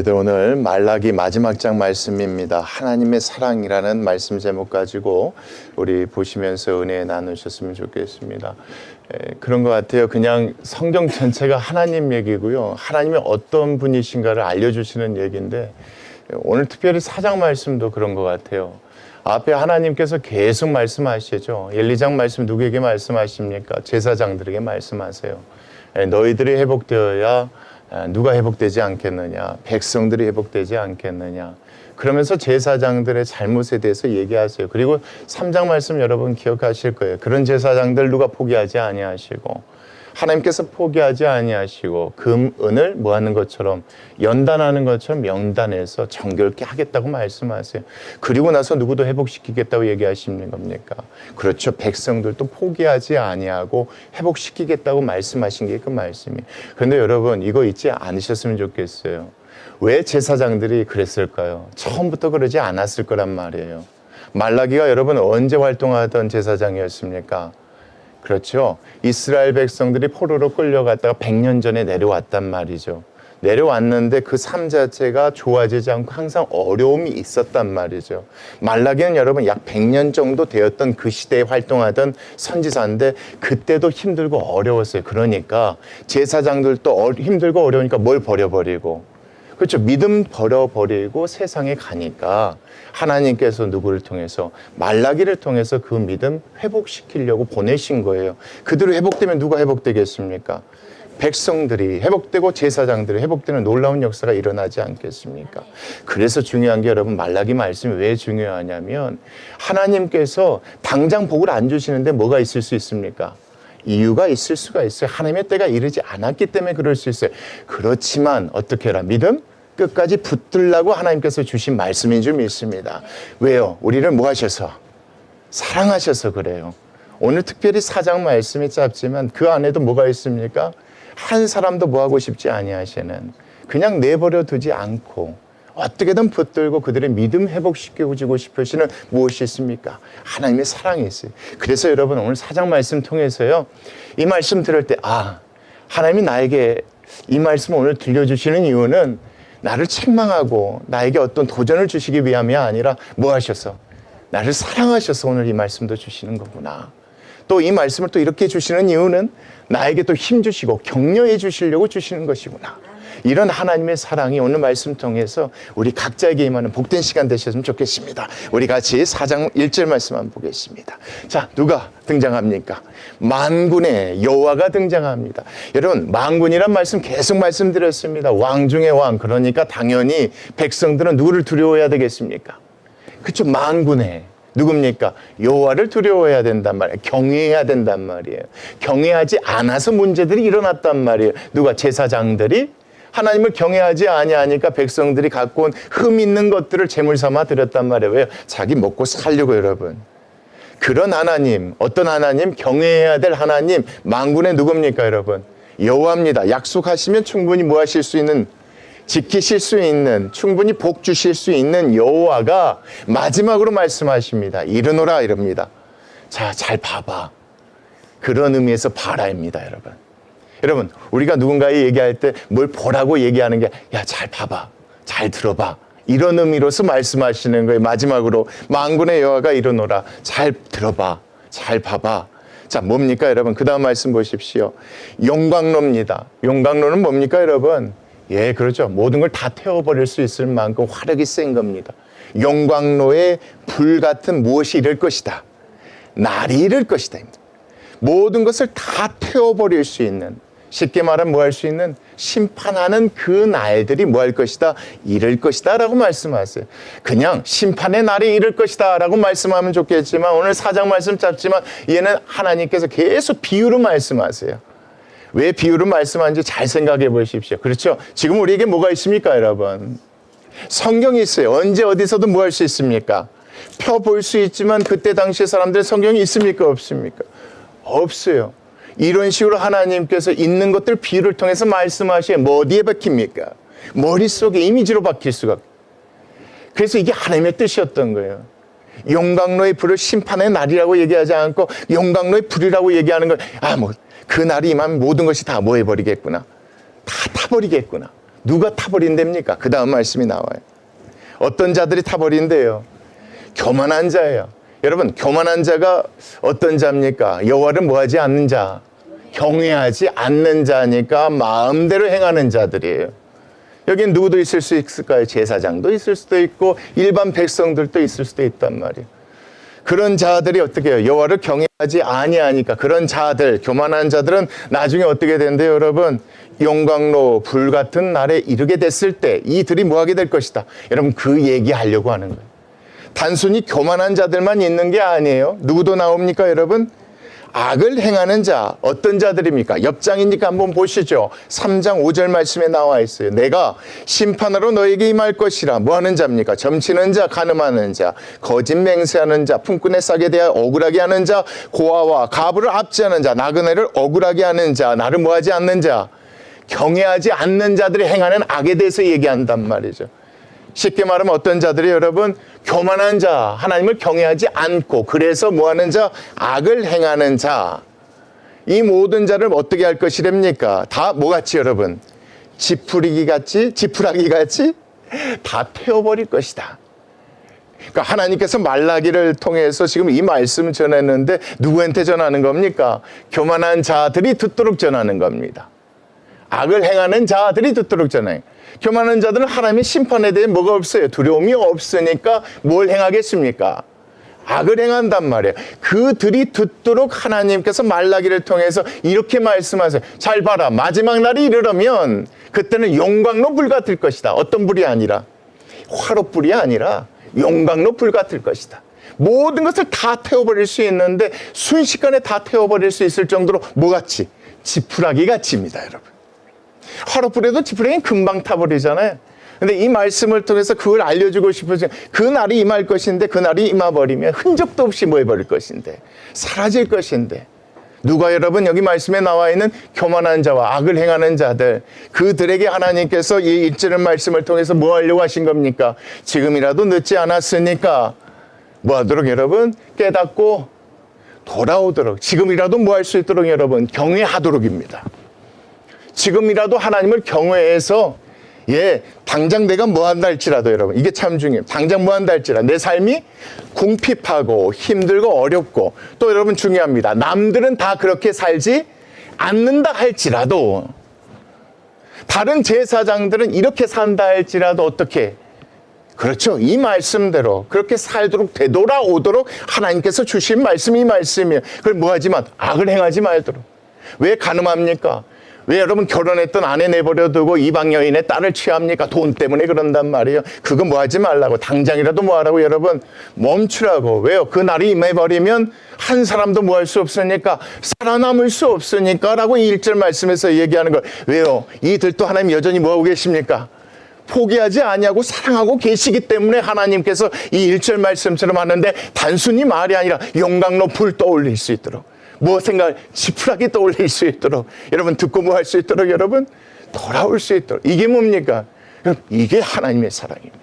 오늘 말라기 마지막 장 말씀입니다. 하나님의 사랑이라는 말씀 제목 가지고 우리 보시면서 은혜 나누셨으면 좋겠습니다. 그런 것 같아요. 그냥 성경 전체가 하나님 얘기고요. 하나님이 어떤 분이신가를 알려주시는 얘기인데 오늘 특별히 4장 말씀도 그런 것 같아요. 앞에 하나님께서 계속 말씀하시죠. 1, 2장 말씀 누구에게 말씀하십니까? 제사장들에게 말씀하세요. 너희들이 회복되어야 누가 회복되지 않겠느냐, 백성들이 회복되지 않겠느냐. 그러면서 제사장들의 잘못에 대해서 얘기하세요. 그리고 3장 말씀 여러분 기억하실 거예요. 그런 제사장들 누가 포기하지 아니하시고 하나님께서 포기하지 아니하시고 금, 은을 뭐 하는 것처럼 연단하는 것처럼 명단해서 정결케 하겠다고 말씀하세요. 그리고 나서 누구도 회복시키겠다고 얘기하시는 겁니까? 그렇죠. 백성들도 포기하지 아니하고 회복시키겠다고 말씀하신 게 그 말씀이에요. 그런데 여러분 이거 잊지 않으셨으면 좋겠어요. 왜 제사장들이 그랬을까요? 처음부터 그러지 않았을 거란 말이에요. 말라기가 여러분 언제 활동하던 제사장이었습니까? 그렇죠. 이스라엘 백성들이 포로로 끌려갔다가 100년 전에 내려왔단 말이죠. 내려왔는데 그 삶 자체가 좋아지지 않고 항상 어려움이 있었단 말이죠. 말라기는 여러분 약 100년 정도 되었던 그 시대에 활동하던 선지자인데 그때도 힘들고 어려웠어요. 그러니까 제사장들도 힘들고 어려우니까 뭘 버려버리고 그렇죠. 믿음 버려버리고 세상에 가니까 하나님께서 누구를 통해서 말라기를 통해서 그 믿음 회복시키려고 보내신 거예요. 그대로 회복되면 누가 회복되겠습니까? 백성들이 회복되고 제사장들이 회복되는 놀라운 역사가 일어나지 않겠습니까? 그래서 중요한 게 여러분 말라기 말씀이 왜 중요하냐면 하나님께서 당장 복을 안 주시는데 뭐가 있을 수 있습니까? 이유가 있을 수가 있어요. 하나님의 때가 이르지 않았기 때문에 그럴 수 있어요. 그렇지만 어떻게 해라? 믿음? 끝까지 붙들라고 하나님께서 주신 말씀인 줄 믿습니다. 왜요? 우리를 뭐 하셔서? 사랑하셔서 그래요. 오늘 특별히 4장 말씀이 짧지만 그 안에도 뭐가 있습니까? 한 사람도 뭐 하고 싶지 아니하시는 그냥 내버려 두지 않고 어떻게든 붙들고 그들의 믿음 회복시켜주고 싶으시는 무엇이 있습니까? 하나님의 사랑이 있어요. 그래서 여러분 오늘 4장 말씀 통해서요. 이 말씀 들을 때 하나님이 나에게 이 말씀 오늘 들려주시는 이유는 나를 책망하고 나에게 어떤 도전을 주시기 위함이 아니라 뭐 하셔서? 나를 사랑하셔서 오늘 이 말씀도 주시는 거구나. 또 이 말씀을 또 이렇게 주시는 이유는 나에게 또 힘 주시고 격려해 주시려고 주시는 것이구나. 이런 하나님의 사랑이 오늘 말씀 통해서 우리 각자에게 임하는 복된 시간 되셨으면 좋겠습니다. 우리 같이 4장 1절 말씀 한번 보겠습니다. 자, 누가 등장합니까? 만군의 여호와가 등장합니다. 여러분, 만군이란 말씀 계속 말씀드렸습니다. 왕 중의 왕. 그러니까 당연히 백성들은 누구를 두려워해야 되겠습니까? 그렇죠. 만군의 누굽니까? 여호와를 두려워해야 된단 말이에요. 경외해야 된단 말이에요. 경외하지 않아서 문제들이 일어났단 말이에요. 누가? 제사장들이 하나님을 경외하지 아니하니까 백성들이 갖고 온 흠 있는 것들을 제물 삼아 드렸단 말이에요. 왜요? 자기 먹고 살려고 여러분. 그런 하나님, 어떤 하나님? 경외해야 될 하나님, 만군의 누굽니까 여러분? 여호와입니다. 약속하시면 충분히 뭐 하실 수 있는, 지키실 수 있는, 충분히 복 주실 수 있는 여호와가 마지막으로 말씀하십니다. 이르노라 이럽니다. 자, 잘 봐봐. 그런 의미에서 봐라입니다 여러분. 여러분, 우리가 누군가에 얘기할 때 뭘 보라고 얘기하는 게 야, 잘 봐봐, 잘 들어봐. 이런 의미로서 말씀하시는 거예요. 마지막으로 만군의 여호와가 이르노라. 잘 들어봐, 잘 봐봐. 자, 뭡니까 여러분? 그 다음 말씀 보십시오. 용광로입니다. 용광로는 뭡니까 여러분? 예, 그렇죠. 모든 걸 다 태워버릴 수 있을 만큼 화력이 센 겁니다. 용광로에 불 같은 무엇이 이를 것이다. 날이 이를 것이다. 모든 것을 다 태워버릴 수 있는, 쉽게 말하면 뭐 할 수 있는, 심판하는 그 날들이 뭐 할 것이다? 이를 것이다 라고 말씀하세요. 그냥 심판의 날이 이를 것이다 라고 말씀하면 좋겠지만 오늘 4장 말씀 짧지만 얘는 하나님께서 계속 비유로 말씀하세요. 왜 비유로 말씀하는지 잘 생각해 보십시오. 그렇죠? 지금 우리에게 뭐가 있습니까 여러분? 성경이 있어요. 언제 어디서도 뭐 할 수 있습니까? 펴볼 수 있지만 그때 당시에 사람들의 성경이 있습니까 없습니까? 없어요. 이런 식으로 하나님께서 있는 것들 비유를 통해서 말씀하시면 뭐 어디에 박힙니까? 머릿속에 이미지로 박힐 수가 없어요. 그래서 이게 하나님의 뜻이었던 거예요. 용광로의 불을 심판의 날이라고 얘기하지 않고 용광로의 불이라고 얘기하는 거. 그 날이 임하면 모든 것이 다 뭐 해버리겠구나. 다 타버리겠구나. 누가 타버린답니까? 그 다음 말씀이 나와요. 어떤 자들이 타버린대요? 교만한 자예요. 여러분, 교만한 자가 어떤 자입니까? 여호와를 뭐하지 않는 자, 경외하지 않는 자니까 마음대로 행하는 자들이에요. 여긴 누구도 있을 수 있을까요? 제사장도 있을 수도 있고 일반 백성들도 있을 수도 있단 말이에요. 그런 자들이 어떻게 해요? 여호와를 경외하지 아니하니까 그런 자들, 교만한 자들은 나중에 어떻게 된대요, 여러분? 용광로 불 같은 날에 이르게 됐을 때 이들이 뭐하게 될 것이다. 여러분, 그 얘기하려고 하는 거예요. 단순히 교만한 자들만 있는 게 아니에요. 누구도 나옵니까, 여러분? 악을 행하는 자, 어떤 자들입니까? 옆장이니까 한번 보시죠. 3장 5절 말씀에 나와 있어요. 내가 심판하러 너에게 임할 것이라. 뭐 하는 자입니까? 점치는 자, 간음하는 자, 거짓 맹세하는 자, 품꾼의 싹에 대하여 억울하게 하는 자, 고아와 가부를 압제하는 자, 나그네를 억울하게 하는 자, 나를 뭐하지 않는 자, 경외하지 않는 자들이 행하는 악에 대해서 얘기한단 말이죠. 쉽게 말하면 어떤 자들이 여러분 교만한 자, 하나님을 경외하지 않고 그래서 뭐하는 자, 악을 행하는 자, 이 모든 자를 어떻게 할 것이랍니까? 다 뭐같이 여러분? 지푸라기 같이 다 태워버릴 것이다. 그러니까 하나님께서 말라기를 통해서 지금 이 말씀을 전했는데 누구한테 전하는 겁니까? 교만한 자들이 듣도록 전하는 겁니다. 악을 행하는 자들이 듣도록 전해요. 교만한 자들은 하나님의 심판에 대해 뭐가 없어요? 두려움이 없으니까 뭘 행하겠습니까? 악을 행한단 말이에요. 그들이 듣도록 하나님께서 말라기를 통해서 이렇게 말씀하세요. 잘 봐라. 마지막 날이 이르려면 그때는 용광로 불 같을 것이다. 어떤 불이 아니라 화롯불이 아니라 용광로 불 같을 것이다. 모든 것을 다 태워버릴 수 있는데 순식간에 다 태워버릴 수 있을 정도로 뭐같이? 지푸라기 같이입니다, 여러분. 화롯불에도 지푸라기는 금방 타버리잖아요. 근데 이 말씀을 통해서 그걸 알려주고 싶어서 그 날이 임할 것인데 그 날이 임해버리면 흔적도 없이 뭐 해버릴 것인데 사라질 것인데 누가 여러분 여기 말씀에 나와 있는 교만한 자와 악을 행하는 자들 그들에게 하나님께서 이 1절 말씀을 통해서 뭐 하려고 하신 겁니까? 지금이라도 늦지 않았으니까 뭐 하도록 여러분 깨닫고 돌아오도록 지금이라도 뭐 할 수 있도록 여러분 경외하도록입니다. 지금이라도 하나님을 경외해서 당장 내가 뭐 한다 할지라도 여러분 이게 참 중요해요. 당장 뭐 한다 할지라도 내 삶이 궁핍하고 힘들고 어렵고 또 여러분 중요합니다. 남들은 다 그렇게 살지 않는다 할지라도 다른 제사장들은 이렇게 산다 할지라도 어떻게 그렇죠. 이 말씀대로 그렇게 살도록 되돌아오도록 하나님께서 주신 말씀이 이 말씀이에요. 그걸 뭐 하지만 악을 행하지 말도록. 왜 가늠합니까? 왜 여러분 결혼했던 아내 내버려두고 이방 여인의 딸을 취합니까? 돈 때문에 그런단 말이에요. 그거 뭐 하지 말라고. 당장이라도 뭐 하라고 여러분 멈추라고. 왜요? 그 날이 임해버리면 한 사람도 뭐 할 수 없으니까 살아남을 수 없으니까 라고 이 1절 말씀에서 얘기하는 걸. 왜요? 이들도 하나님 여전히 뭐 하고 계십니까? 포기하지 아니하고 사랑하고 계시기 때문에 하나님께서 이 1절 말씀처럼 하는데 단순히 말이 아니라 용광로 불 떠올릴 수 있도록 뭐 생각 지푸라기 떠올릴 수 있도록 여러분 듣고 뭐 할 수 있도록 여러분 돌아올 수 있도록 이게 뭡니까? 이게 하나님의 사랑입니다.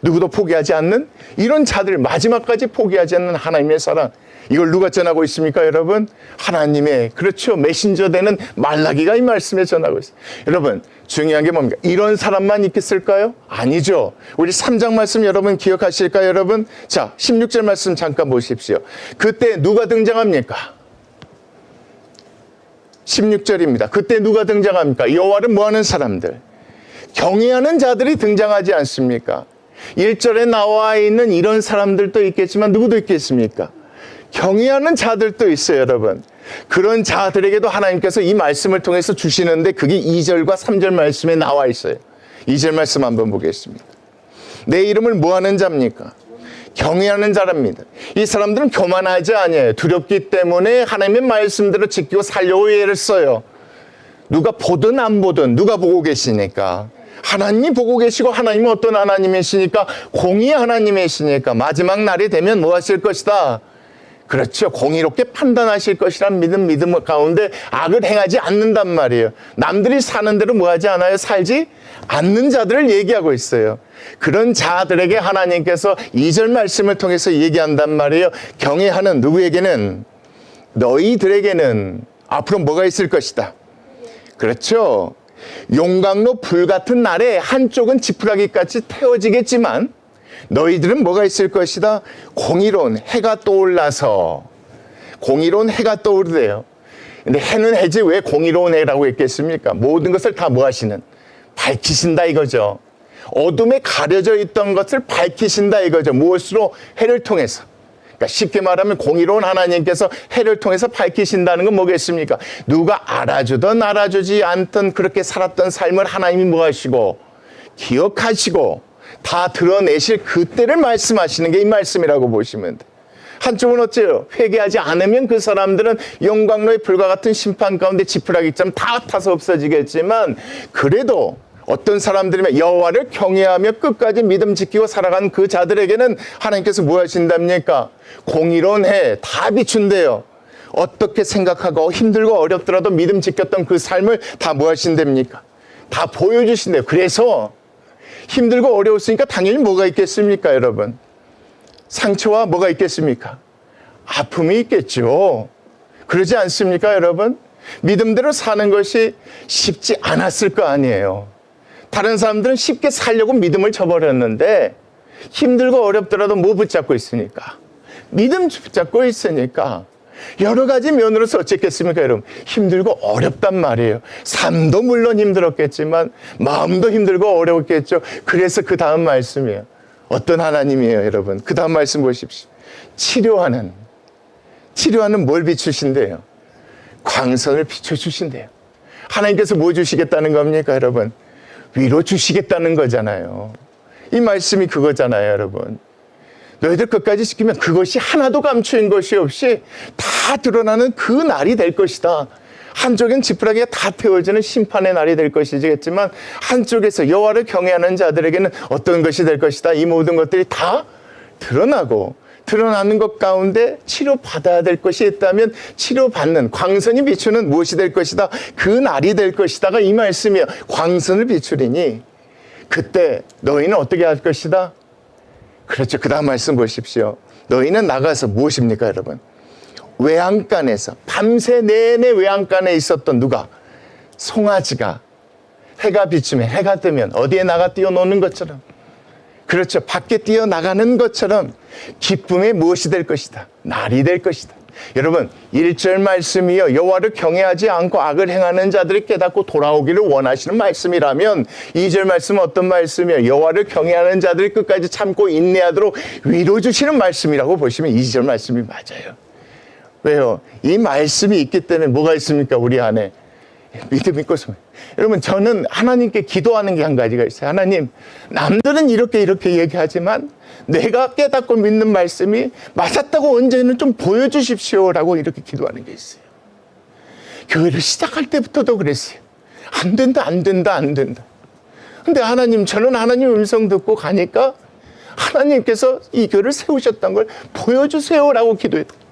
누구도 포기하지 않는 이런 자들 마지막까지 포기하지 않는 하나님의 사랑 이걸 누가 전하고 있습니까 여러분? 하나님의 그렇죠 메신저 되는 말라기가 이 말씀에 전하고 있어요. 여러분 중요한 게 뭡니까? 이런 사람만 있겠을까요? 아니죠. 우리 3장 말씀 여러분 기억하실까요 여러분? 자 16절 말씀 잠깐 보십시오. 그때 누가 등장합니까? 16절입니다. 그때 누가 등장합니까? 여호와를 뭐하는 사람들? 경외하는 자들이 등장하지 않습니까? 1절에 나와 있는 이런 사람들도 있겠지만 누구도 있겠습니까? 경외하는 자들도 있어요, 여러분. 그런 자들에게도 하나님께서 이 말씀을 통해서 주시는데 그게 2절과 3절 말씀에 나와 있어요. 2절 말씀 한번 보겠습니다. 내 이름을 뭐하는 자입니까? 경외하는 자랍니다. 이 사람들은 교만하지 않아요. 두렵기 때문에 하나님의 말씀대로 지키고 살려고 애를 써요. 누가 보든 안 보든 누가 보고 계시니까. 하나님이 보고 계시고 하나님은 어떤 하나님이시니까 공의 하나님이시니까 마지막 날이 되면 뭐 하실 것이다. 그렇죠. 공의롭게 판단하실 것이란 믿음 가운데 악을 행하지 않는단 말이에요. 남들이 사는 대로 뭐 하지 않아요? 살지 않는 자들을 얘기하고 있어요. 그런 자들에게 하나님께서 2절 말씀을 통해서 얘기한단 말이에요. 경외하는 누구에게는 너희들에게는 앞으로 뭐가 있을 것이다. 그렇죠. 용광로 불 같은 날에 한쪽은 지푸라기같이 태워지겠지만 너희들은 뭐가 있을 것이다? 공의로운 해가 떠올라서. 공의로운 해가 떠오르대요. 근데 해는 해지 왜 공의로운 해라고 했겠습니까? 모든 것을 다 뭐 하시는? 밝히신다 이거죠. 어둠에 가려져 있던 것을 밝히신다 이거죠. 무엇으로? 해를 통해서. 그러니까 쉽게 말하면 공의로운 하나님께서 해를 통해서 밝히신다는 건 뭐겠습니까? 누가 알아주든 알아주지 않든 그렇게 살았던 삶을 하나님이 뭐 하시고 기억하시고 다 드러내실 그때를 말씀하시는 게 이 말씀이라고 보시면 돼요. 한쪽은 어째요? 회개하지 않으면 그 사람들은 용광로의 불과 같은 심판 가운데 지푸라기처럼 다 타서 없어지겠지만 그래도 어떤 사람들이면 여호와를 경외하며 끝까지 믿음 지키고 살아간 그 자들에게는 하나님께서 뭐 하신답니까? 공의로운 해 다 비춘대요. 어떻게 생각하고 힘들고 어렵더라도 믿음 지켰던 그 삶을 다 뭐 하신답니까? 다 보여주신대요. 그래서 힘들고 어려웠으니까 당연히 뭐가 있겠습니까, 여러분? 상처와 뭐가 있겠습니까? 아픔이 있겠죠. 그러지 않습니까, 여러분? 믿음대로 사는 것이 쉽지 않았을 거 아니에요. 다른 사람들은 쉽게 살려고 믿음을 저버렸는데 힘들고 어렵더라도 뭐 붙잡고 있으니까? 믿음 붙잡고 있으니까 여러 가지 면으로서 어쨌겠습니까, 여러분? 힘들고 어렵단 말이에요. 삶도 물론 힘들었겠지만 마음도 힘들고 어려웠겠죠. 그래서 그 다음 말씀이에요. 어떤 하나님이에요, 여러분? 그 다음 말씀 보십시오. 치료하는 뭘 비추신대요? 광선을 비춰주신대요. 하나님께서 뭐 주시겠다는 겁니까, 여러분? 위로 주시겠다는 거잖아요. 이 말씀이 그거잖아요, 여러분. 너희들 끝까지 지키면 그것이 하나도 감추인 것이 없이 다 드러나는 그 날이 될 것이다. 한쪽엔 지푸라기가 다 태워지는 심판의 날이 될 것이겠지만 한쪽에서 여호와를 경외하는 자들에게는 어떤 것이 될 것이다. 이 모든 것들이 다 드러나고 드러나는 것 가운데 치료받아야 될 것이 있다면 치료받는 광선이 비추는 무엇이 될 것이다. 그 날이 될 것이다가 이 말씀이에요. 광선을 비추리니 그때 너희는 어떻게 할 것이다. 그렇죠. 그 다음 말씀 보십시오. 너희는 나가서 무엇입니까, 여러분? 외양간에서 밤새 내내 외양간에 있었던 누가? 송아지가 해가 비추면 해가 뜨면 어디에 나가 뛰어노는 것처럼 그렇죠. 밖에 뛰어나가는 것처럼 기쁨의 무엇이 될 것이다. 날이 될 것이다. 여러분 1절 말씀이요. 여호와를 경외하지 않고 악을 행하는 자들이 깨닫고 돌아오기를 원하시는 말씀이라면 2절 말씀은 어떤 말씀이에요? 여호와를 경외하는 자들이 끝까지 참고 인내하도록 위로 주시는 말씀이라고 보시면 2절 말씀이 맞아요. 왜요? 이 말씀이 있기 때문에 뭐가 있습니까? 우리 안에 믿음 있고 소망. 여러분 저는 하나님께 기도하는 게 한 가지가 있어요. 하나님, 남들은 이렇게 얘기하지만 내가 깨닫고 믿는 말씀이 맞았다고 언제는 좀 보여주십시오라고 이렇게 기도하는 게 있어요. 교회를 시작할 때부터도 그랬어요. 안 된다. 근데 하나님, 저는 하나님 음성 듣고 가니까 하나님께서 이 교회를 세우셨던 걸 보여주세요라고 기도했어요.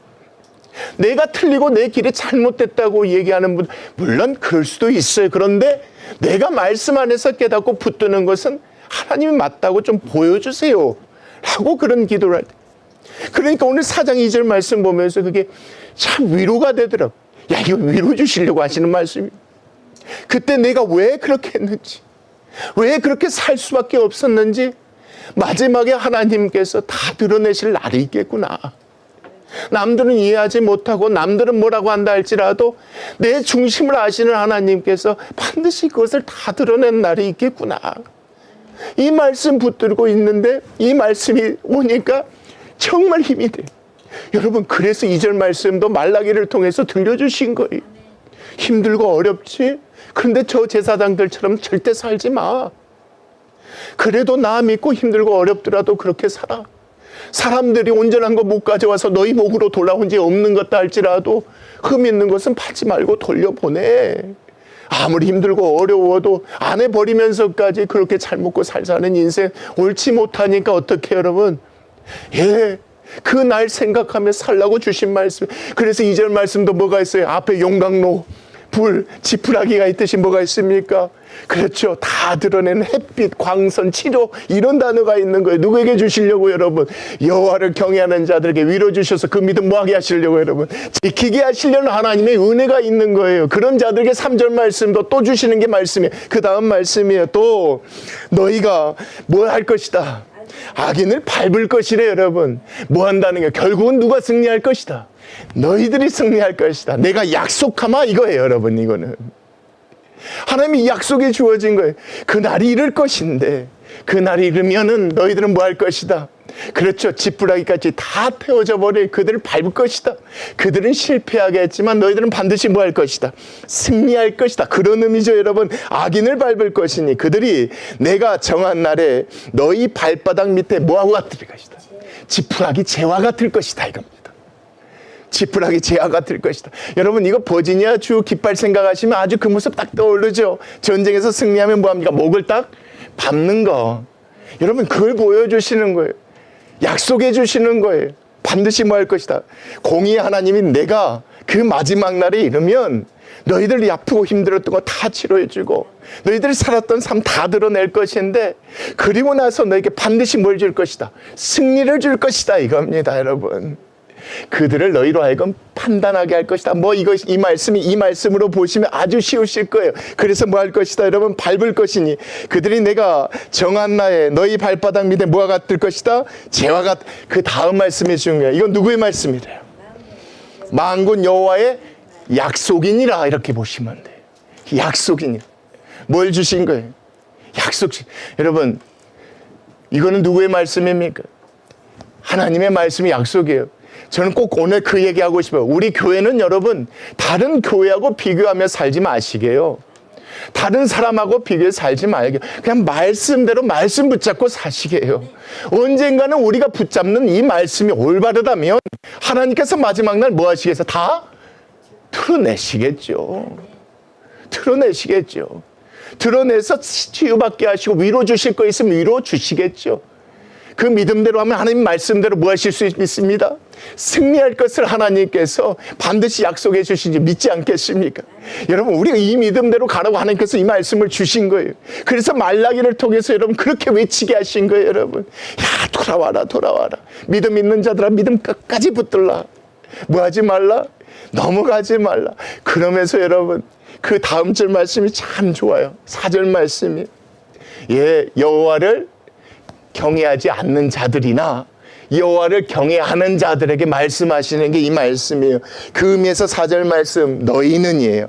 내가 틀리고 내 길이 잘못됐다고 얘기하는 분 물론 그럴 수도 있어요. 그런데 내가 말씀 안에서 깨닫고 붙드는 것은 하나님이 맞다고 좀 보여주세요 라고 그런 기도를 할 때, 그러니까 오늘 4장 2절 말씀 보면서 그게 참 위로가 되더라고요. 야, 이거 위로 주시려고 하시는 말씀이, 그때 내가 왜 그렇게 했는지, 왜 그렇게 살 수밖에 없었는지 마지막에 하나님께서 다 드러내실 날이 있겠구나. 남들은 이해하지 못하고 남들은 뭐라고 한다 할지라도 내 중심을 아시는 하나님께서 반드시 그것을 다 드러낸 날이 있겠구나. 이 말씀 붙들고 있는데 이 말씀이 오니까 정말 힘이 돼요. 여러분 그래서 2절 말씀도 말라기를 통해서 들려주신 거예요. 힘들고 어렵지? 그런데 저 제사장들처럼 절대 살지 마. 그래도 나 믿고 힘들고 어렵더라도 그렇게 살아. 사람들이 온전한 거 못 가져와서 너희 목으로 돌아온 지 없는 것다 할지라도 흠 있는 것은 받지 말고 돌려보내. 아무리 힘들고 어려워도 안 해버리면서까지 그렇게 잘 먹고 살 사는 인생 옳지 못하니까 어떻게 여러분? 예, 그 날 생각하며 살라고 주신 말씀. 그래서 2절 말씀도 뭐가 있어요? 앞에 용광로, 불, 지푸라기가 있듯이 뭐가 있습니까? 그렇죠. 다 드러내는 햇빛, 광선, 치료 이런 단어가 있는 거예요. 누구에게 주시려고 여러분? 여호와를 경외하는 자들에게 위로 주셔서 그 믿음 뭐하게 하시려고 여러분? 지키게 하시려는 하나님의 은혜가 있는 거예요. 그런 자들에게 3절 말씀도 또 주시는 게 말씀이에요. 그 다음 말씀이에요. 또 너희가 뭐 할 것이다. 악인을 밟을 것이래 여러분. 뭐 한다는 게 결국은 누가 승리할 것이다. 너희들이 승리할 것이다. 내가 약속하마 이거예요 여러분. 이거는 하나님이 약속이 주어진 거예요. 그날이 이를 것인데 그날이 이르면은 너희들은 뭐 할 것이다. 그렇죠. 지푸라기까지 다 태워져 버릴 그들을 밟을 것이다. 그들은 실패하겠지만 너희들은 반드시 뭐 할 것이다. 승리할 것이다. 그런 의미죠 여러분. 악인을 밟을 것이니 그들이 내가 정한 날에 너희 발바닥 밑에 뭐하고 같을 것이다. 지푸라기 재와 같을 것이다 이겁니다. 지푸라기 재와 같을 것이다. 여러분 이거 버지니아 주 깃발 생각하시면 아주 그 모습 딱 떠오르죠. 전쟁에서 승리하면 뭐합니까? 목을 딱 밟는 거. 여러분 그걸 보여주시는 거예요. 약속해 주시는 거예요. 반드시 뭐 할 것이다. 공의의 하나님이 내가 그 마지막 날에 이르면 너희들이 아프고 힘들었던 거 다 치료해 주고 너희들이 살았던 삶 다 드러낼 것인데 그리고 나서 너에게 반드시 뭘 줄 것이다. 승리를 줄 것이다 이겁니다 여러분. 그들을 너희로 하여금 판단하게 할 것이다. 뭐 이 말씀이 이 말씀으로 보시면 아주 쉬우실 거예요. 그래서 뭐 할 것이다 여러분? 밟을 것이니 그들이 내가 정한 날에 너희 발바닥 밑에 뭐가 같을 것이다. 재와 같. 그 다음 말씀이 중요해요. 이건 누구의 말씀이래요? 만군 여호와의 약속이니라 이렇게 보시면 돼요. 약속이니라. 뭘 주신 거예요? 약속. 여러분 이거는 누구의 말씀입니까? 하나님의 말씀이 약속이에요. 저는 꼭 오늘 그 얘기하고 싶어요. 우리 교회는 여러분 다른 교회하고 비교하며 살지 마시게요. 다른 사람하고 비교해 살지 말게요. 그냥 말씀대로 말씀 붙잡고 사시게요. 언젠가는 우리가 붙잡는 이 말씀이 올바르다면 하나님께서 마지막 날 뭐 하시겠어요? 다 드러내시겠죠. 드러내시겠죠. 드러내서 치유받게 하시고 위로 주실 거 있으면 위로 주시겠죠. 그 믿음대로 하면 하나님 말씀대로 뭐 하실 수 있습니다. 승리할 것을 하나님께서 반드시 약속해 주신지 믿지 않겠습니까? 여러분 우리가 이 믿음대로 가라고 하나님께서 이 말씀을 주신 거예요. 그래서 말라기를 통해서 여러분 그렇게 외치게 하신 거예요. 여러분 야 돌아와라 돌아와라. 믿음 있는 자들아 믿음 끝까지 붙들라. 뭐 하지 말라. 넘어가지 말라. 그러면서 여러분 그 다음 절 말씀이 참 좋아요. 4절 말씀이 여호와를 경외하지 않는 자들이나 여호와를 경외하는 자들에게 말씀하시는 게 이 말씀이에요. 그 의미에서 4절 말씀 너희는이에요.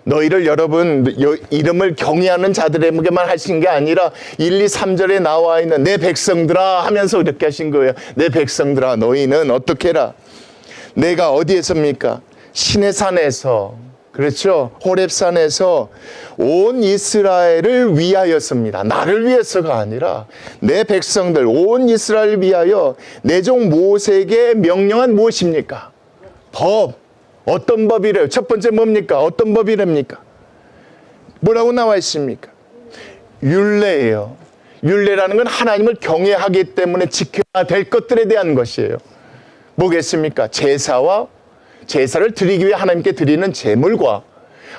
너희를 여러분 이름을 경외하는 자들에게만 하신 게 아니라 1, 2, 3절에 나와 있는 내 백성들아 하면서 이렇게 하신 거예요. 내 백성들아 너희는 어떻게 해라. 내가 어디에서입니까? 시내산에서 그렇죠. 호렙산에서 온 이스라엘을 위하였습니다. 나를 위해서가 아니라 내 백성들 온 이스라엘을 위하여 내 종 모세에게 명령한 무엇입니까? 법. 어떤 법이래요? 첫 번째 뭡니까? 어떤 법이랍니까? 뭐라고 나와 있습니까? 율례예요. 율례라는 건 하나님을 경외하기 때문에 지켜야 될 것들에 대한 것이에요. 뭐겠습니까? 제사를 드리기 위해 하나님께 드리는 제물과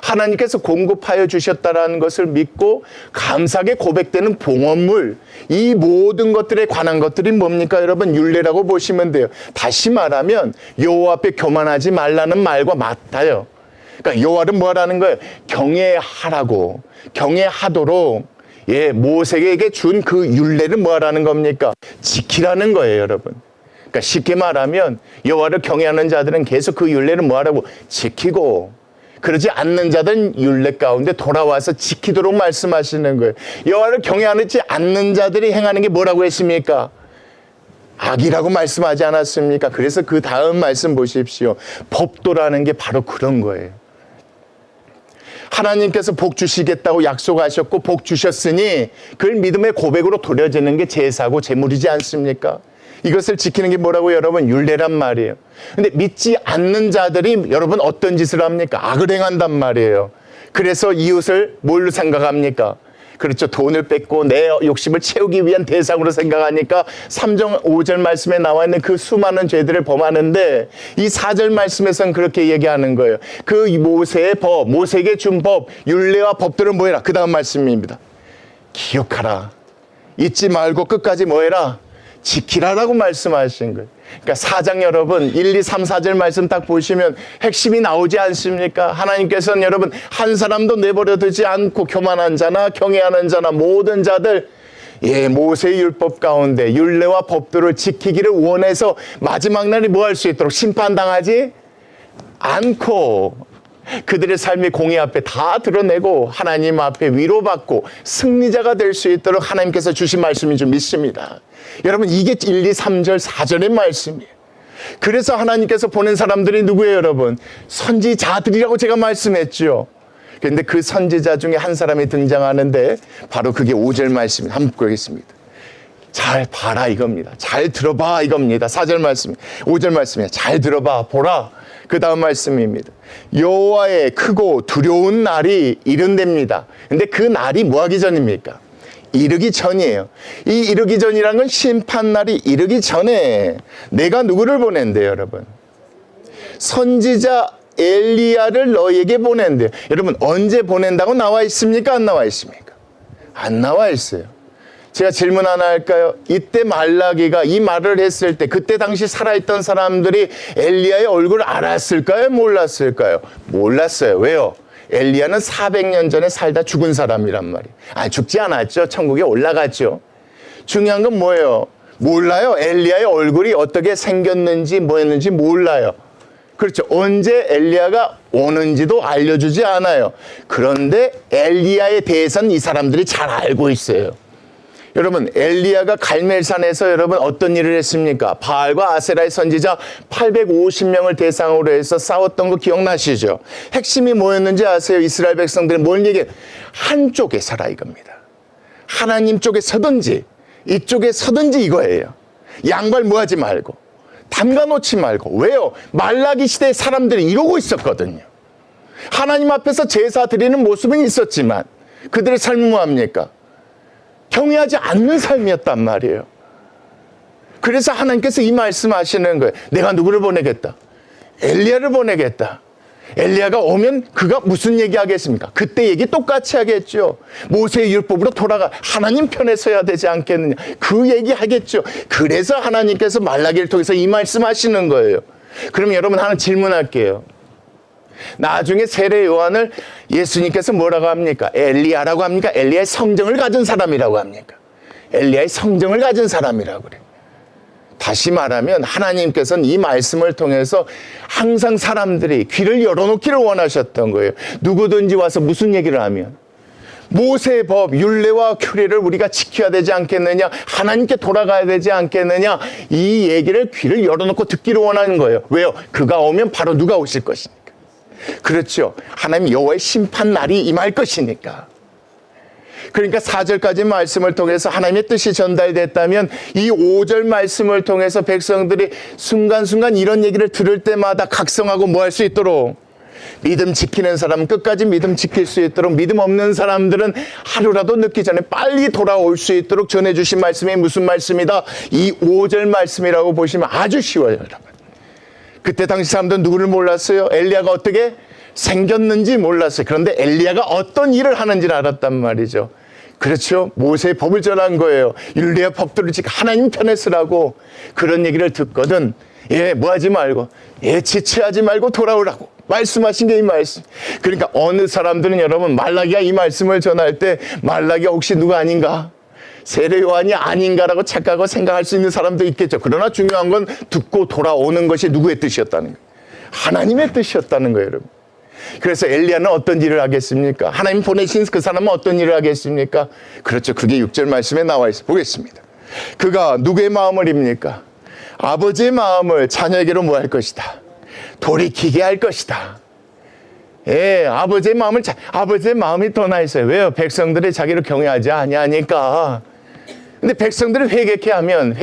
하나님께서 공급하여 주셨다라는 것을 믿고 감사하게 고백되는 봉헌물, 이 모든 것들에 관한 것들이 뭡니까 여러분? 율례라고 보시면 돼요. 다시 말하면 여호와 앞에 교만하지 말라는 말과 맞닿아요. 그러니까 여호와를 뭐라는 거예요? 경외하라고, 경외하도록 모세에게 준 그 율례를 뭐라는 겁니까? 지키라는 거예요 여러분. 그러니까 쉽게 말하면 여호와를 경외하는 자들은 계속 그 율례를 뭐하라고? 지키고, 그러지 않는 자들은 율례 가운데 돌아와서 지키도록 말씀하시는 거예요. 여호와를 경외하지 않는 자들이 행하는 게 뭐라고 했습니까? 악이라고 말씀하지 않았습니까? 그래서 그 다음 말씀 보십시오. 법도라는 게 바로 그런 거예요. 하나님께서 복 주시겠다고 약속하셨고 복 주셨으니 그걸 믿음의 고백으로 돌려지는 게 제사고 제물이지 않습니까? 이것을 지키는 게 뭐라고 여러분? 율례란 말이에요. 근데 믿지 않는 자들이 여러분 어떤 짓을 합니까? 악을 행한단 말이에요. 그래서 이웃을 뭘로 생각합니까? 그렇죠. 돈을 뺏고 내 욕심을 채우기 위한 대상으로 생각하니까 3절, 5절 말씀에 나와 있는 그 수많은 죄들을 범하는데 이 4절 말씀에서는 그렇게 얘기하는 거예요. 그 모세의 법, 모세에게 준 법, 율례와 법들을 뭐해라. 그 다음 말씀입니다. 기억하라. 잊지 말고 끝까지 뭐해라. 지키라라고 말씀하신 거예요. 그러니까 4장 여러분 1, 2, 3, 4절 말씀 딱 보시면 핵심이 나오지 않습니까? 하나님께서는 여러분 한 사람도 내버려 두지 않고 교만한 자나 경외하는 자나 모든 자들 모세의 율법 가운데 율례와 법들을 지키기를 원해서 마지막 날이 뭐 할 수 있도록 심판당하지 않고 그들의 삶의 공의 앞에 다 드러내고 하나님 앞에 위로받고 승리자가 될 수 있도록 하나님께서 주신 말씀인 줄 믿습니다. 여러분 이게 1, 2, 3절, 4절의 말씀이에요. 그래서 하나님께서 보낸 사람들이 누구예요 여러분? 선지자들이라고 제가 말씀했죠. 그런데 그 선지자 중에 한 사람이 등장하는데 바로 그게 5절 말씀입니다. 한번 보겠습니다. 잘 봐라 이겁니다. 잘 들어봐 이겁니다. 4절 말씀, 5절 말씀이에요. 잘 들어봐 보라. 그 다음 말씀입니다. 여호와의 크고 두려운 날이 이른답니다. 근데 그 날이 뭐 하기 전입니까? 이르기 전이에요. 이 이르기 전이란 건 심판날이 이르기 전에 내가 누구를 보낸대요 여러분? 선지자 엘리야를 너희에게 보낸대요. 여러분 언제 보낸다고 나와 있습니까? 안 나와 있습니까? 안 나와 있어요. 제가 질문 하나 할까요? 이때 말라기가 이 말을 했을 때 그때 당시 살아있던 사람들이 엘리야의 얼굴을 알았을까요? 몰랐을까요? 몰랐어요. 왜요? 엘리야는 400년 전에 살다 죽은 사람이란 말이에요. 죽지 않았죠. 천국에 올라갔죠. 중요한 건 뭐예요? 몰라요. 엘리야의 얼굴이 어떻게 생겼는지 뭐였는지 몰라요. 그렇죠. 언제 엘리야가 오는지도 알려주지 않아요. 그런데 엘리야에 대해서는 이 사람들이 잘 알고 있어요. 여러분 엘리야가 갈멜산에서 여러분 어떤 일을 했습니까? 바알과 아세라의 선지자 850명을 대상으로 해서 싸웠던 거 기억나시죠? 핵심이 뭐였는지 아세요? 이스라엘 백성들은 뭘 얘기해요? 한쪽에 서라 이겁니다. 하나님 쪽에 서든지 이쪽에 서든지 이거예요. 양발 뭐하지 말고 담가놓지 말고. 왜요? 말라기 시대에 사람들이 이러고 있었거든요. 하나님 앞에서 제사 드리는 모습은 있었지만 그들의 삶은 뭐합니까? 경외하지 않는 삶이었단 말이에요. 그래서 하나님께서 이 말씀하시는 거예요. 내가 누구를 보내겠다? 엘리야를 보내겠다. 엘리야가 오면 그가 무슨 얘기하겠습니까? 그때 얘기 똑같이 하겠죠. 모세의 율법으로 돌아가 하나님 편에 서야 되지 않겠느냐. 그 얘기 하겠죠. 그래서 하나님께서 말라기를 통해서 이 말씀하시는 거예요. 그럼 여러분 하나 질문할게요. 나중에 세례 요한을 예수님께서 뭐라고 합니까? 엘리야라고 합니까? 엘리야의 성정을 가진 사람이라고 합니까? 엘리야의 성정을 가진 사람이라고 그래요. 다시 말하면 하나님께서는 이 말씀을 통해서 항상 사람들이 귀를 열어놓기를 원하셨던 거예요. 누구든지 와서 무슨 얘기를 하면 모세의 법, 율례와 규례를 우리가 지켜야 되지 않겠느냐, 하나님께 돌아가야 되지 않겠느냐, 이 얘기를 귀를 열어놓고 듣기를 원하는 거예요. 왜요? 그가 오면 바로 누가 오실 것이니까. 그렇죠. 하나님 여호와의 심판 날이 임할 것이니까. 그러니까 4절까지 말씀을 통해서 하나님의 뜻이 전달됐다면 이 5절 말씀을 통해서 백성들이 순간순간 이런 얘기를 들을 때마다 각성하고 뭐 할 수 있도록, 믿음 지키는 사람은 끝까지 믿음 지킬 수 있도록, 믿음 없는 사람들은 하루라도 늦기 전에 빨리 돌아올 수 있도록 전해주신 말씀이 무슨 말씀이다? 이 5절 말씀이라고 보시면 아주 쉬워요, 여러분. 그때 당시 사람들은 누구를 몰랐어요? 엘리야가 어떻게 생겼는지 몰랐어요. 그런데 엘리야가 어떤 일을 하는지를 알았단 말이죠. 그렇죠. 모세의 법을 전한 거예요. 율례와 법들을 지켜 하나님 편에 쓰라고. 그런 얘기를 듣거든. 뭐하지 말고, 지체하지 말고 돌아오라고 말씀하신 게 이 말씀. 그러니까 어느 사람들은 여러분 말라기가 이 말씀을 전할 때 말라기가 혹시 누가 아닌가? 세례 요한이 아닌가라고 착각하고 생각할 수 있는 사람도 있겠죠. 그러나 중요한 건 듣고 돌아오는 것이 누구의 뜻이었다는 거예요. 하나님의 뜻이었다는 거예요, 여러분. 그래서 엘리야는 어떤 일을 하겠습니까? 하나님 보내신 그 사람은 어떤 일을 하겠습니까? 그렇죠. 그게 6절 말씀에 나와 있어. 보겠습니다. 그가 누구의 마음을 입니까? 아버지의 마음을 자녀에게로 뭐 할 것이다? 돌이키게 할 것이다. 아버지의 마음이 더 나 있어요. 왜요? 백성들이 자기를 경외하지 아니하니까. 근데 백성들이 회개하면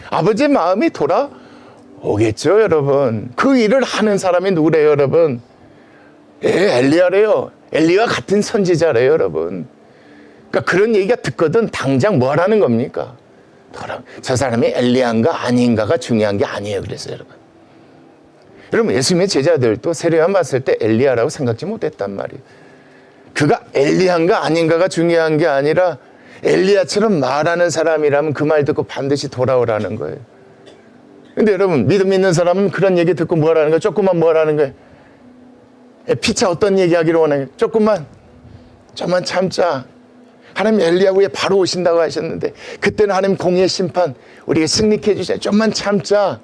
아버지의 마음이 돌아오겠죠, 여러분. 그 일을 하는 사람이 누구래요, 여러분? 엘리야래요. 엘리야와 같은 선지자래요, 여러분. 그러니까 그런 얘기가 듣거든 당장 뭐 하라는 겁니까? 저 사람이 엘리야인가 아닌가가 중요한 게 아니에요. 그래서 여러분 예수님의 제자들도 세례요한 봤을 때 엘리야라고 생각지 못했단 말이에요. 그가 엘리야인가 아닌가가 중요한 게 아니라 엘리야처럼 말하는 사람이라면 그 말 듣고 반드시 돌아오라는 거예요. 근데 여러분 믿음 있는 사람은 그런 얘기 듣고 뭐라는 거예요? 조금만 뭐라는 거예요? 피차 어떤 얘기하기를 원해요? 조금만 참자. 하나님 엘리야 후에 바로 오신다고 하셨는데 그때는 하나님 공의의 심판 우리에게 승리케 해주셔야 좀만 참자.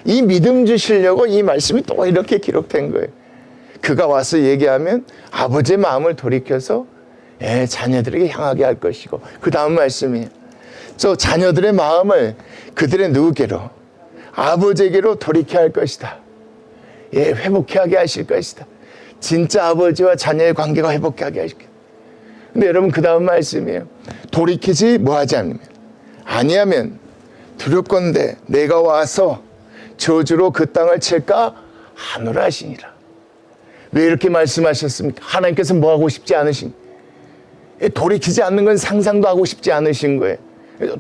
이 믿음 주시려고 이 말씀이 또 이렇게 기록된 거예요. 그가 와서 얘기하면 아버지의 마음을 돌이켜서 자녀들에게 향하게 할 것이고 그 다음 말씀이에요. 저 자녀들의 마음을 그들의 누구께로? 아버지에게로 돌이켜 할 것이다. 회복하게 하실 것이다. 진짜 아버지와 자녀의 관계가 회복하게 하실 것이다. 근데 여러분 그 다음 말씀이에요. 돌이키지 뭐하지 않으면 아니하면 두렵건대 내가 와서 저주로 그 땅을 칠까 하노라 하시니라. 왜 이렇게 말씀하셨습니까? 하나님께서 뭐 하고 싶지 않으신 돌이키지 않는 건 상상도 하고 싶지 않으신 거예요.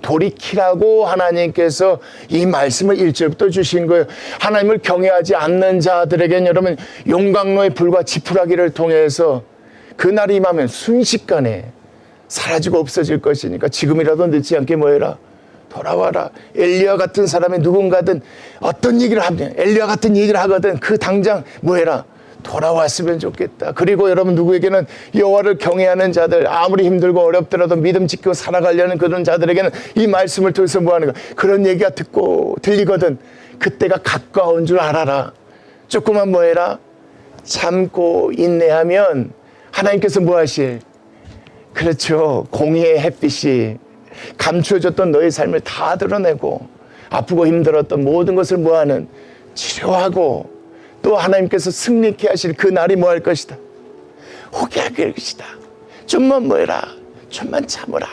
돌이키라고 하나님께서 이 말씀을 1절부터 주신 거예요. 하나님을 경외하지 않는 자들에게는 여러분 용광로의 불과 지푸라기를 통해서 그날이 임하면 순식간에 사라지고 없어질 것이니까 지금이라도 늦지 않게 뭐해라? 돌아와라. 엘리야 같은 사람이 누군가든 어떤 얘기를 하면 엘리야 같은 얘기를 하거든 그 당장 뭐해라? 돌아왔으면 좋겠다. 그리고 여러분 누구에게는 여호와를 경외하는 자들 아무리 힘들고 어렵더라도 믿음 지키고 살아가려는 그런 자들에게는 이 말씀을 통해서 뭐하는 거야? 그런 얘기가 듣고 들리거든 그때가 가까운 줄 알아라. 조금만 뭐해라? 참고 인내하면 하나님께서 뭐 하실? 그렇죠. 공의의 햇빛이 감추어졌던 너의 삶을 다 드러내고 아프고 힘들었던 모든 것을 뭐하는? 치료하고 또 하나님께서 승리케 하실 그 날이 뭐 할 것이다? 오게 할 것이다. 좀만 뭐해라? 좀만 참으라.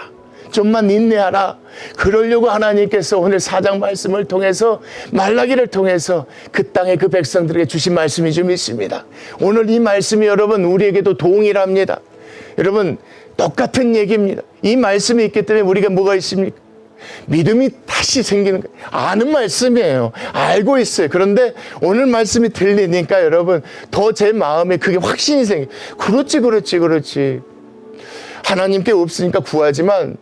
좀만 인내하라. 그러려고 하나님께서 오늘 4장 말씀을 통해서 말라기를 통해서 그 땅의 그 백성들에게 주신 말씀이 좀 있습니다. 오늘 이 말씀이 여러분 우리에게도 동일합니다. 여러분 똑같은 얘기입니다. 이 말씀이 있기 때문에 우리가 뭐가 있습니까? 믿음이 다시 생기는 거예요. 아는 말씀이에요. 알고 있어요. 그런데 오늘 말씀이 들리니까 여러분 더 제 마음에 그게 확신이 생겨요. 그렇지. 하나님께 없으니까 구하지만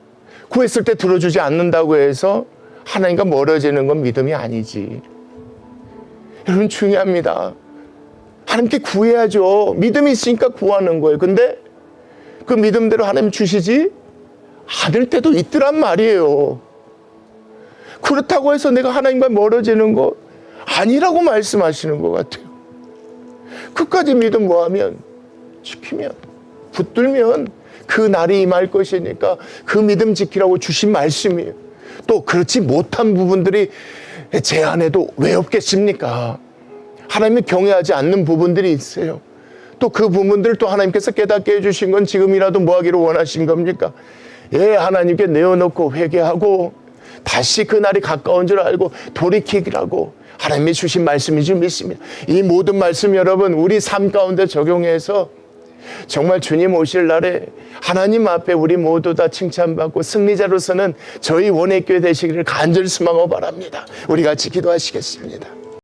구했을 때 들어주지 않는다고 해서 하나님과 멀어지는 건 믿음이 아니지. 여러분 중요합니다. 하나님께 구해야죠. 믿음이 있으니까 구하는 거예요. 근데 그 믿음대로 하나님 주시지 않을 때도 있더란 말이에요. 그렇다고 해서 내가 하나님과 멀어지는 거 아니라고 말씀하시는 것 같아요. 끝까지 믿음 뭐하면 지키면 붙들면 그 날이 임할 것이니까 그 믿음 지키라고 주신 말씀이에요. 또 그렇지 못한 부분들이 제 안에도 왜 없겠습니까? 하나님을 경외하지 않는 부분들이 있어요. 또 그 부분들을 또 하나님께서 깨닫게 해주신 건 지금이라도 뭐 하기를 원하신 겁니까? 하나님께 내어놓고 회개하고 다시 그날이 가까운 줄 알고 돌이키라고 하나님이 주신 말씀이 좀 있습니다. 이 모든 말씀 여러분 우리 삶 가운데 적용해서 정말 주님 오실 날에 하나님 앞에 우리 모두 다 칭찬받고 승리자로서는 저희 원액교회 되시기를 간절히 소망하고 바랍니다. 우리 같이 기도하시겠습니다.